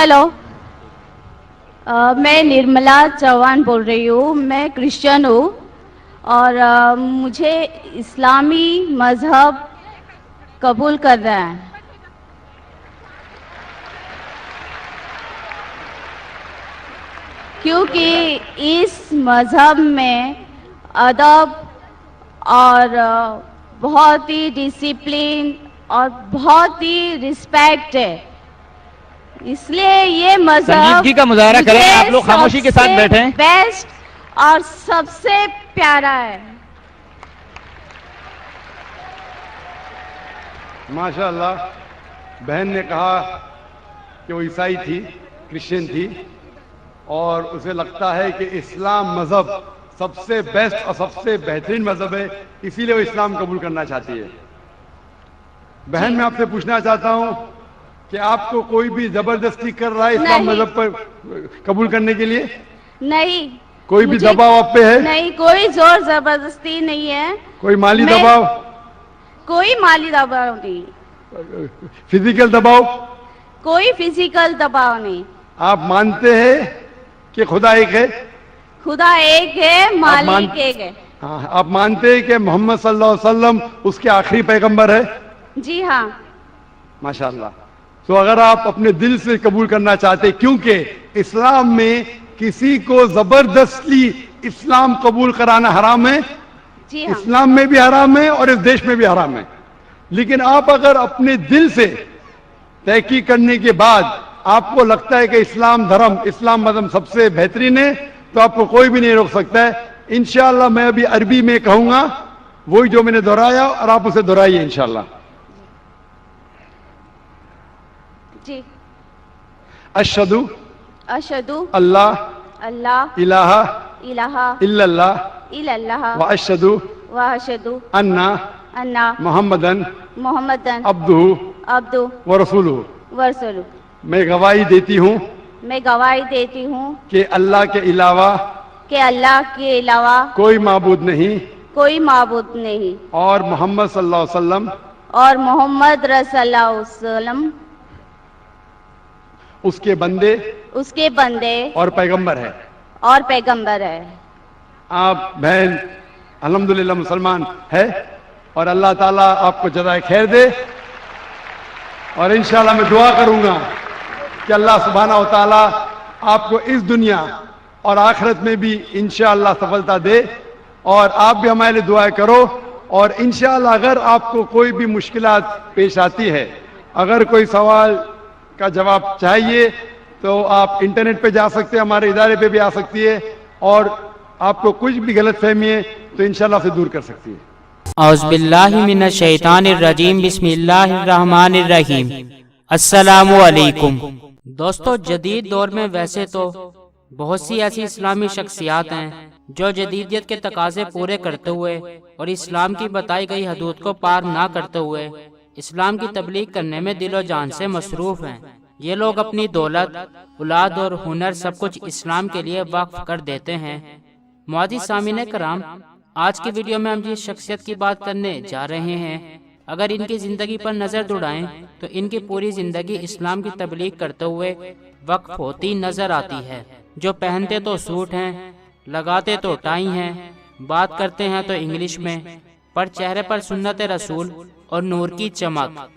Hello, मैं निर्मला चौहान बोल रही हूँ। मैं क्रिश्चियन हूँ और मुझे इस्लामी मज़हब कबूल करना है, क्योंकि इस मज़हब में अदब और बहुत ही डिसिप्लिन और बहुत ही रिस्पेक्ट है, इसलिए ये मज़हब संजीदगी का मुजाहरा करें। आप लोग खामोशी के साथ बैठें। बेस्ट और सबसे प्यारा है। माशाअल्लाह, बहन ने कहा कि वो ईसाई थी, क्रिश्चियन थी, और उसे लगता है कि इस्लाम मज़हब सबसे बेस्ट और सबसे बेहतरीन मज़हब है, इसीलिए वो इस्लाम कबूल करना चाहती है। बहन, मैं आपसे पूछना चाहता हूँ कि आपको कोई भी जबरदस्ती कर रहा है इस्लाम मज़हब पर कबूल करने के लिए? नहीं, कोई भी दबाव आप पे है? नहीं, कोई जोर जबरदस्ती नहीं है। कोई माली दबाव? कोई माली दबाव नहीं। फिजिकल दबाव? कोई फिजिकल दबाव नहीं। आप मानते हैं कि खुदा एक है? खुदा एक है, मालिक एक है। हाँ, आप मानते हैं कि मोहम्मद सल्लल्लाहु अलैहि वसल्लम उसके आखिरी पैगंबर है? जी हाँ। माशाअल्लाह। तो अगर आप अपने दिल से कबूल करना चाहते, क्योंकि इस्लाम में किसी को जबरदस्ती इस्लाम कबूल कराना हराम है। जी हाँ। इस्लाम में भी हराम है और इस देश में भी हराम है। लेकिन आप अगर अपने दिल से तहकीक करने के बाद आपको लगता है कि इस्लाम धर्म, इस्लाम मज़हब सबसे बेहतरीन है, तो आपको कोई भी नहीं रोक सकता है। इंशाअल्लाह मैं अभी अरबी में कहूंगा वही जो मैंने दोहराया, और आप उसे दोहराइए इंशाअल्लाह। जी। अशहदु अशहदु अल्लाह अल्लाह इलाहा इलाहा इल्लल्लाह इल्लल्लाह व अशहदु व अशहदु अन्ना अन्ना मुहम्मदन मोहम्मदन अब्दुहु अब्दु व रसूलुहु। व रसूलुहु। मैं गवाही देती हूँ मैं गवाही देती हूँ कि अल्लाह के अलावा कोई माबूद नहीं, कोई माबूद नहीं, और मोहम्मद सल्लल्लाहु अलैहि वसल्लम और मोहम्मद सल्लल्लाहु अलैहि वसल्लम उसके बंदे और पैगंबर है। आप बहन अल्हम्दुलिल्लाह मुसलमान है, और अल्लाह ताला आपको जज़ाए खैर दे। और इंशाअल्लाह मैं दुआ करूंगा कि अल्लाह सुब्हाना व तआला आपको इस दुनिया और आखिरत में भी इंशाअल्लाह सफलता दे। और आप भी हमारे लिए दुआ करो। और इंशाअल्लाह अगर आपको कोई भी मुश्किलात पेश आती है, अगर कोई सवाल का जवाब चाहिए, तो आप इंटरनेट पे जा सकते हैं, हमारे इदारे पे भी आ सकती है, और आपको कुछ भी गलत फहमी है तो इंशाअल्लाह से दूर कर सकती है। औज़ुबिल्लाहि मिनश शैतानिर रजीम, बिस्मिल्लाहिर रहमानिर रहीम। अस्सलामु अलैकुम। दोस्तों, जदीद दौर में वैसे तो बहुत सी ऐसी इस्लामी शख्सियात हैं जो जदीदियत के तकाजे पूरे करते हुए और इस्लाम की बताई गई हदूद को पार ना करते हुए इस्लाम की तबलीग करने में दिलो जान से मसरूफ हैं। ये लोग अपनी दौलत, औलाद और हुनर सब कुछ इस्लाम के लिए वक्फ कर देते हैं। मुआज़िज़ सामीन कराम, आज की वीडियो में हम जिस शख्सियत की बात करने जा रहे हैं, अगर इनकी ज़िंदगी पर नज़र दौड़ाएं तो इनकी पूरी ज़िंदगी इस्लाम की तबलीग करते हुए वक्फ होती नज़र आती है। जो पहनते तो सूट हैं, लगाते तो टाई हैं, बात करते हैं तो इंग्लिश में, पर चेहरे पर सुन्नत रसूल और नूर की चमक।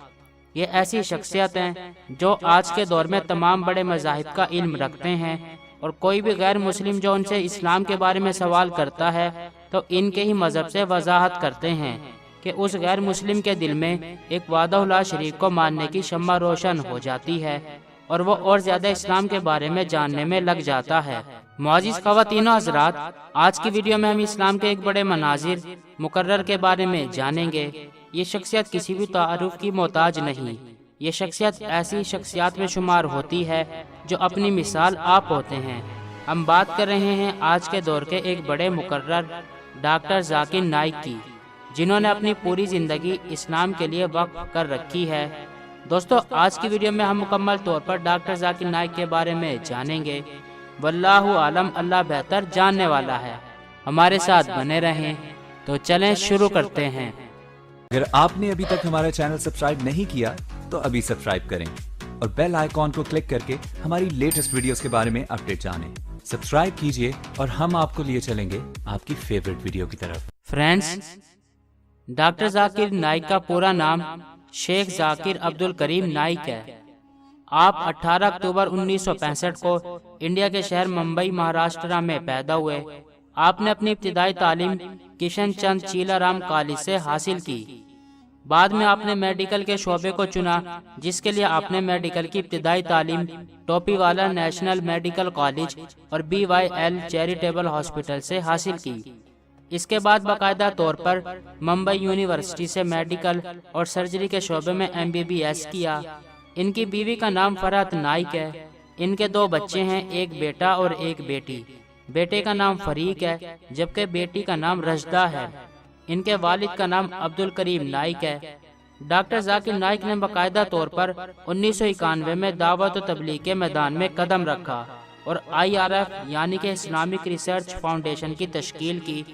ये ऐसी शख्सियत हैं जो आज के दौर में तमाम बड़े मज़ाहिब का इल्म रखते हैं, और कोई भी गैर मुस्लिम जो उनसे इस्लाम के बारे में सवाल करता है तो इनके ही मज़हब से वजाहत करते हैं कि उस गैर मुस्लिम के दिल में एक वादा शरीक को मानने की शम्मा रोशन हो जाती है और वो और ज़्यादा इस्लाम के बारे में जानने में लग जाता है। मुआज़िज़ ख़वातीन और हज़रात, आज की वीडियो में हम इस्लाम के एक बड़े मनाजिर मुकर्रर के बारे में जानेंगे। ये शख्सियत किसी भी तारुफ की मोहताज नहीं। ये शख्सियत ऐसी शख्सियात में शुमार होती है जो अपनी मिसाल आप होते हैं। हम बात कर रहे हैं आज के दौर के एक बड़े मुकर्रर डॉक्टर जाकिर नाइक की, जिन्होंने अपनी पूरी ज़िंदगी इस्लाम के लिए वक्फ कर रखी है। दोस्तों, आज की वीडियो में हम मुकम्मल तौर पर डॉक्टर जाकिर नाइक के बारे में जानेंगे। वल्लाहु आलम, अल्लाह बेहतर जानने वाला है। हमारे साथ बने रहें। तो चलें शुरू करते हैं। अगर आपने अभी तक हमारा चैनल सब्सक्राइब नहीं किया तो अभी सब्सक्राइब करें और बेल आइकॉन को क्लिक करके हमारी लेटेस्ट वीडियोस के बारे में अपडेट जानें। सब्सक्राइब कीजिए और हम आपको लिए चलेंगे आपकी फेवरेट वीडियो की तरफ। फ्रेंड्स, डॉक्टर जाकिर नाइक का पूरा नाम शेख जाकिर अब्दुल करीम नाइक है। आप 18 अक्टूबर 1965 को इंडिया के शहर मुंबई महाराष्ट्र में पैदा हुए। आपने अपनी इब्तिदाई तालीम किशन चंद चीलाराम कॉलेज से हासिल की। बाद में आपने मेडिकल के शोबे को चुना, जिसके लिए आपने मेडिकल की इब्तिदाई तालीम टोपीवाला नेशनल मेडिकल कॉलेज और BYL चैरिटेबल हॉस्पिटल से हासिल की। इसके बाद बाकायदा तौर पर मुंबई यूनिवर्सिटी से मेडिकल और सर्जरी के शोबे में MBBS किया। इनकी बीवी का नाम फरहत नाइक है। इनके 2 बच्चे हैं, एक बेटा और एक बेटी। बेटे का नाम फरीक है जबकि बेटी का नाम रजदा है। इनके वालिद का नाम अब्दुल करीम नाइक है। डॉक्टर जाकिर नाइक ने बाकायदा तौर पर 1991 में दावत और तबलीग के मैदान में कदम रखा और IRF यानी कि इस्लामिक रिसर्च फाउंडेशन की तश्कील की।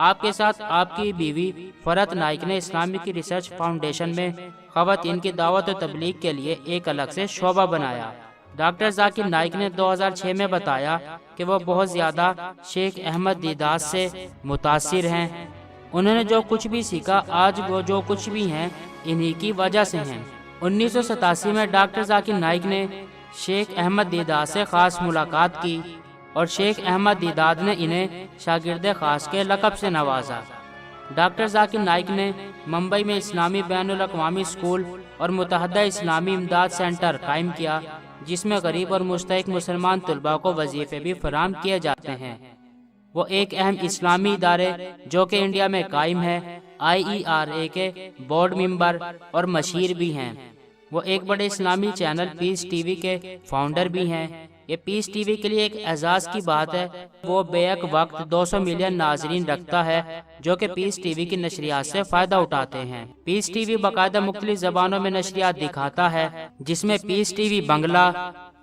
आपके साथ आपकी बीवी फरहत नाइक ने इस्लामिक रिसर्च फाउंडेशन में ख़वातीन की दावत और तबलीग के लिए एक अलग से शोबा बनाया। डॉक्टर जाकिर नाइक ने 2006 में बताया कि वो बहुत ज़्यादा शेख अहमद दीदात से मुतासिर हैं। उन्होंने जो कुछ भी सीखा, आज वो जो कुछ भी हैं इन्हीं की वजह से हैं। 1987 में डॉक्टर जाकिर नाइक ने शेख अहमद दीदात से ख़ास मुलाकात की और शेख अहमद दीदात ने इन्हें शागिर्द ख़ास के लक़ब से नवाजा। डॉक्टर जाकिर नाइक ने मुंबई में इस्लामी बैनुल अक़वामी स्कूल और मुतहदा इस्लामी इमदाद सेंटर कायम किया, जिसमें गरीब और मुस्तहिक मुसलमान तलबा को वजीफ़े भी फराहम किए जाते हैं। वो एक अहम इस्लामी इदारे जो कि इंडिया में कायम है, IERA के बोर्ड मेंबर और मशीर भी हैं। वो एक बड़े इस्लामी चैनल पीस TV के फाउंडर भी हैं। ये पीस TV के लिए एक एजाज़ की बात है। वो बेक वक्त 200 मिलियन नाजरीन रखता है जो कि पीस TV की नशरियात से फ़ायदा उठाते हैं। पीस TV बाकायदा मुख्तलिफ ज़बानों में नशरियात दिखाता है, जिसमें पीस TV बंगला,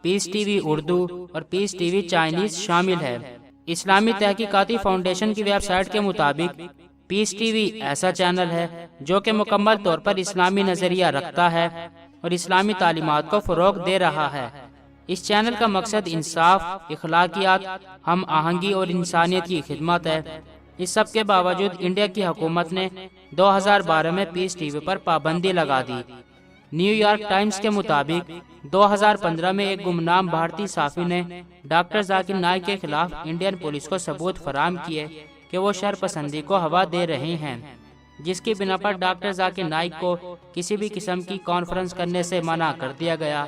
पीस TV उर्दू और पीस TV चाइनीज़ शामिल है। इस्लामी तहकीकाती फाउंडेशन की वेबसाइट के मुताबिक पीस TV ऐसा चैनल है जो कि मुकम्मल तौर पर इस्लामी नज़रिया रखता है और इस्लामी तालीमात को फ़रोग़ दे रहा है। इस चैनल का मकसद इंसाफ, इखलाकियात, हम आहंगी और इंसानियत की खिदमत है। इस सब के बावजूद इंडिया की हुकूमत ने 2012 में पीस TV पर पाबंदी लगा दी। न्यूयॉर्क टाइम्स के मुताबिक 2015 में एक गुमनाम भारतीय साफ़ी ने डॉक्टर जाकिर नाइक के खिलाफ इंडियन पुलिस को सबूत फराहम किए कि वो शरपसंदी को हवा दे रहे हैं, जिसकी बिना पर डॉक्टर जाकिर नाइक को किसी भी किस्म की कॉन्फ्रेंस करने से मना कर दिया गया।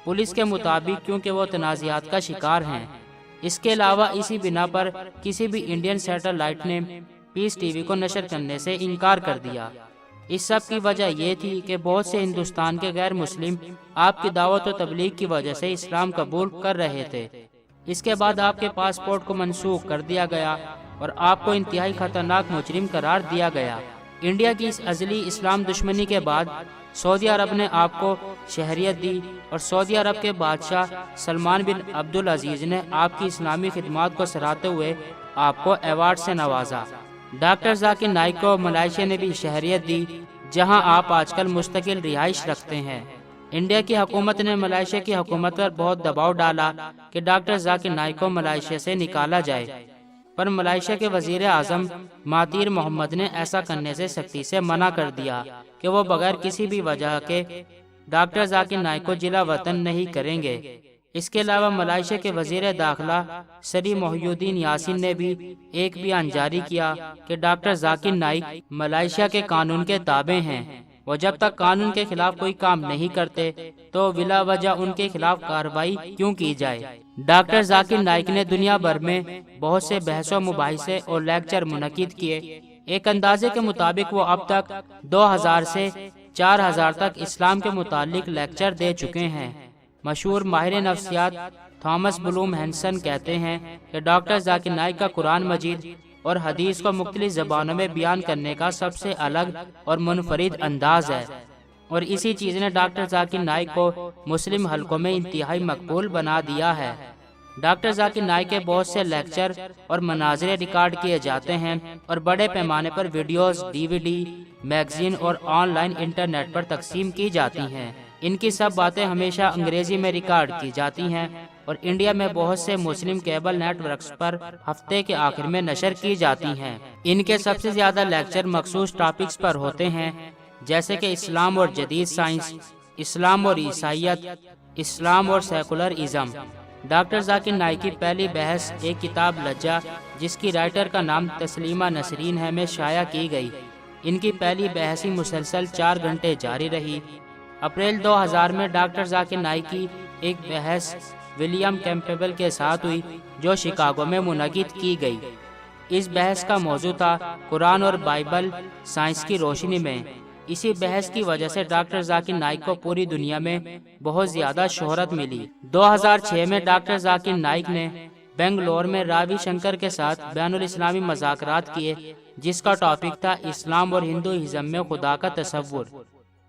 पुलिस के मुताबिक क्योंकि वो तनाज़ात का शिकार हैं। इसके अलावा इसी बिना पर किसी भी इंडियन सैटेलाइट ने पीस TV को नशर करने से इनकार कर दिया। इस सब की वजह यह थी कि बहुत से हिंदुस्तान के गैर मुस्लिम आपकी दावत और तबलीग की वजह से इस्लाम कबूल कर रहे थे। इसके बाद आपके पासपोर्ट को मनसूख कर दिया गया और आपको इंतहाई खतरनाक मुजरिम करार दिया गया। इंडिया की इस अज़ली इस्लाम दुश्मनी के बाद सऊदी अरब ने आपको शहरियत दी और सऊदी अरब के बादशाह सलमान बिन अब्दुल अजीज़ ने आपकी इस्लामी खिदमात को सराहते हुए आपको अवार्ड से नवाजा। डॉक्टर जाकिर नाइक को मलेशिया ने भी शहरियत दी, जहां आप आजकल मुस्तकिल रिहाइश रखते हैं। इंडिया की हुकूमत ने मलेशिया की हुकूमत पर बहुत दबाव डाला कि डॉक्टर जाकिर नाइक को मलेशिया से निकाला जाए, पर मलेशिया के वजीर आज़म महातीर मोहम्मद ने ऐसा करने से सख्ती से मना कर दिया कि वो बगैर किसी भी वजह के डॉक्टर जाकिर नाइक को जिला वतन नहीं करेंगे। इसके अलावा मलेशिया के वजीर दाखिला सरी मोहिउद्दीन यासीन ने भी एक बयान जारी किया कि डॉक्टर जाकिर नाइक मलेशिया के कानून के ताबे हैं। वो जब तक कानून के खिलाफ कोई काम नहीं करते तो बिला वजह उनके खिलाफ कार्रवाई क्यों की जाए। डॉक्टर जाकिर नाइक ने दुनिया भर में बहुत से बहसों, मुबाहिसे और लेक्चर मुनक़िद किए। एक अंदाजे के मुताबिक वो अब तक 2000 से 4000 तक इस्लाम के मुतालिक लेक्चर दे चुके हैं। मशहूर माहिर नफ्सियात थॉमस ब्लूम हैंसन कहते हैं कि डॉक्टर जाकिर नाइक का कुरान मजीद और हदीस को मुख्तलिफ ज़बानों में बयान करने का सबसे अलग और मुनफरिद अंदाज है, और इसी चीज़ ने डॉक्टर जाकिर नाइक को मुस्लिम हलकों में इंतहाई मकबूल बना दिया है। डॉक्टर जाकिर नाइक के बहुत से लेक्चर और मनाज़रे रिकॉर्ड किए जाते हैं और बड़े पैमाने पर वीडियोस, DVD, मैगजीन और ऑनलाइन इंटरनेट पर तकसीम की जाती हैं। ان کی سب باتیں ہمیشہ انگریزی میں ریکارڈ کی جاتی ہیں اور انڈیا میں بہت سے مسلم کیبل نیٹ ورکس پر ہفتے کے آخر میں نشر کی جاتی ہیں۔ ان کے سب سے زیادہ لیکچر مخصوص ٹاپکس پر ہوتے ہیں، جیسے کہ اسلام اور جدید سائنس، اسلام اور عیسائیت، اسلام اور سیکولر ازم۔ ڈاکٹر ذاکر نائک کی پہلی بحث ایک کتاب لجہ، جس کی رائٹر کا نام تسلیمہ نسرین ہے، میں شائع کی گئی۔ ان کی پہلی بحثی مسلسل 4 گھنٹے جاری رہی۔ اپریل 2000 میں ڈاکٹر ذاکر نائک کی ایک بحث ولیم کیمپبل کے ساتھ ہوئی، جو شکاگو میں منعقد کی گئی۔ اس بحث کا موضوع تھا قرآن اور بائبل سائنس کی روشنی میں۔ اسی بحث کی وجہ سے ڈاکٹر ذاکر نائک کو پوری دنیا میں بہت زیادہ شہرت ملی۔ 2006 میں ڈاکٹر ذاکر نائک نے بنگلور میں راوی شنکر کے ساتھ بین الاسلامی مذاکرات کیے، جس کا ٹاپک تھا اسلام اور ہندوازم میں خدا کا تصور۔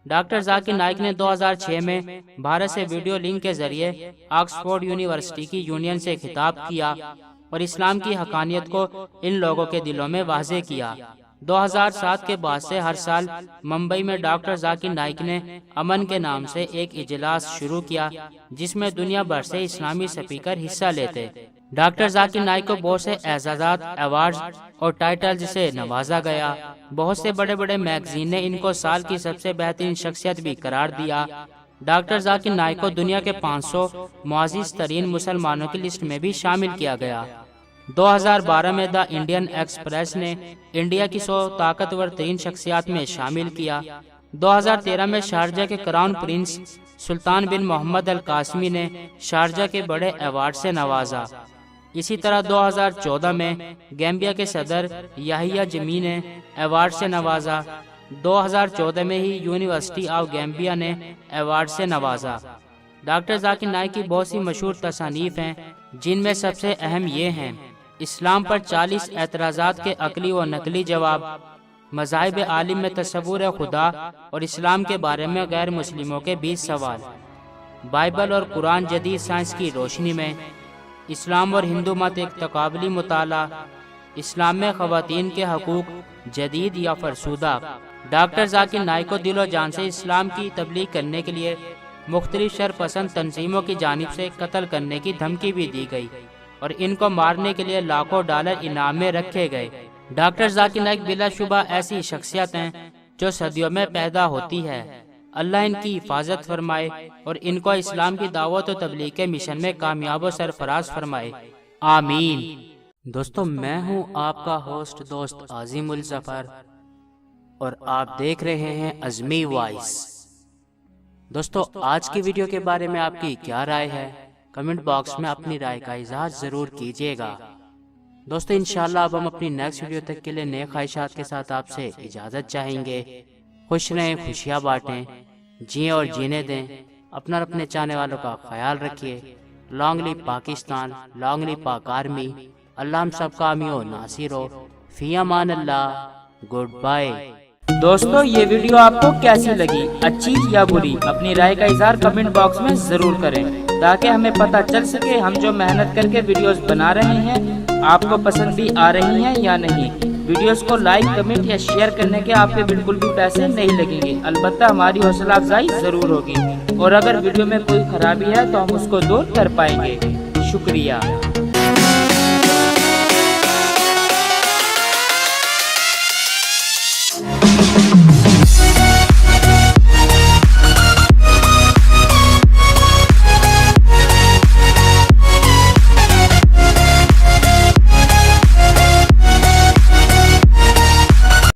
ڈاکٹر ذاکر نائک نے 2006 میں بھارت سے ویڈیو لنک کے ذریعے آکسفورڈ یونیورسٹی کی یونین سے خطاب کیا اور اسلام کی حقانیت کو ان لوگوں کے دلوں میں واضح کیا۔ 2007 کے بعد سے ہر سال ممبئی میں ڈاکٹر ذاکر نائک نے امن کے نام سے ایک اجلاس شروع کیا، جس میں دنیا بھر سے اسلامی سپیکر حصہ لیتے۔ ڈاکٹر ذاکر نائک کو بہت سے اعزازات، ایوارڈز اور ٹائٹلز سے نوازا گیا۔ بہت سے بڑے بڑے میگزین نے ان کو سال کی سب سے بہترین شخصیت بھی قرار دیا۔ ڈاکٹر ذاکر نائک کو دنیا کے 500 معزز ترین مسلمانوں کی لسٹ میں بھی شامل کیا گیا۔ 2012 میں دا انڈین ایکسپریس نے انڈیا کی 100 طاقتور ترین شخصیات میں شامل کیا۔ 2013 میں شارجہ کے کراؤن پرنس سلطان بن محمد القاسمی نے شارجہ کے بڑے ایوارڈ سے نوازا۔ اسی طرح 2014 میں گیمبیا کے صدر یحییٰ جمی نے ایوارڈ سے نوازا۔ 2014 میں ہی یونیورسٹی آف گیمبیا نے ایوارڈ سے نوازا۔ ڈاکٹر ذاکر نائک کی بہت سی مشہور تصانیف ہیں، جن میں سب سے اہم یہ ہیں: اسلام پر 40 اعتراضات کے عقلی و نقلی جواب، مذاہب عالم میں تصور خدا اور اسلام کے بارے میں غیر مسلموں کے 20 سوال، بائبل اور قرآن جدید سائنس کی روشنی میں، اسلام اور ہندو مت ایک تقابلی مطالعہ، اسلام میں خواتین کے حقوق جدید یا فرسودہ۔ ڈاکٹر ذاکر نائک کو دل و جان سے اسلام کی تبلیغ کرنے کے لیے مختلف شرپسند تنظیموں کی جانب سے قتل کرنے کی دھمکی بھی دی گئی اور ان کو مارنے کے لیے لاکھوں ڈالر انعام میں رکھے گئے۔ ڈاکٹر ذاکر نائک بلا شبہ ایسی شخصیت ہیں جو صدیوں میں پیدا ہوتی ہے۔ اللہ ان کی حفاظت فرمائے اور ان کو اسلام کی دعوت و تبلیغ کے مشن میں کامیاب و سرفراز فرمائے، آمین۔ دوستو، میں ہوں آپ کا ہوسٹ دوست عظیم الظفر اور آپ دیکھ رہے ہیں عظمی وائس۔ دوستو، آج کی ویڈیو کے بارے میں آپ کی کیا رائے ہے؟ کمنٹ باکس میں اپنی رائے کا اظہار ضرور کیجیے گا۔ دوستو، انشاءاللہ اب ہم اپنی نیکسٹ ویڈیو تک کے لیے نئے خواہشات کے ساتھ آپ سے اجازت چاہیں گے۔ خوش رہیں، خوشیاں بانٹیں، جئیں اور جینے دیں۔ اپنا اور اپنے چاہنے والوں کا خیال رکھیے۔ لانگ لی پاکستان، لانگ لی پاک آرمی۔ اللہ ہم سب کا حامی و ناصر ہو۔ فی امان اللہ، گڈ بائے۔ دوستو، یہ ویڈیو آپ کو کیسی لگی؟ اچھی یا بری؟ اپنی رائے کا اظہار کمنٹ باکس میں ضرور کریں تاکہ ہمیں پتہ چل سکے ہم جو محنت کر کے ویڈیوز بنا رہے ہیں آپ کو پسند بھی آ رہی ہیں یا نہیں۔ ویڈیوز کو لائک، کمنٹ یا شیئر کرنے کے آپ کے بالکل بھی پیسے نہیں لگیں گے، البتہ ہماری حوصلہ افزائی ضرور ہوگی، اور اگر ویڈیو میں کوئی خرابی ہے تو ہم اس کو دور کر پائیں گے۔ شکریہ۔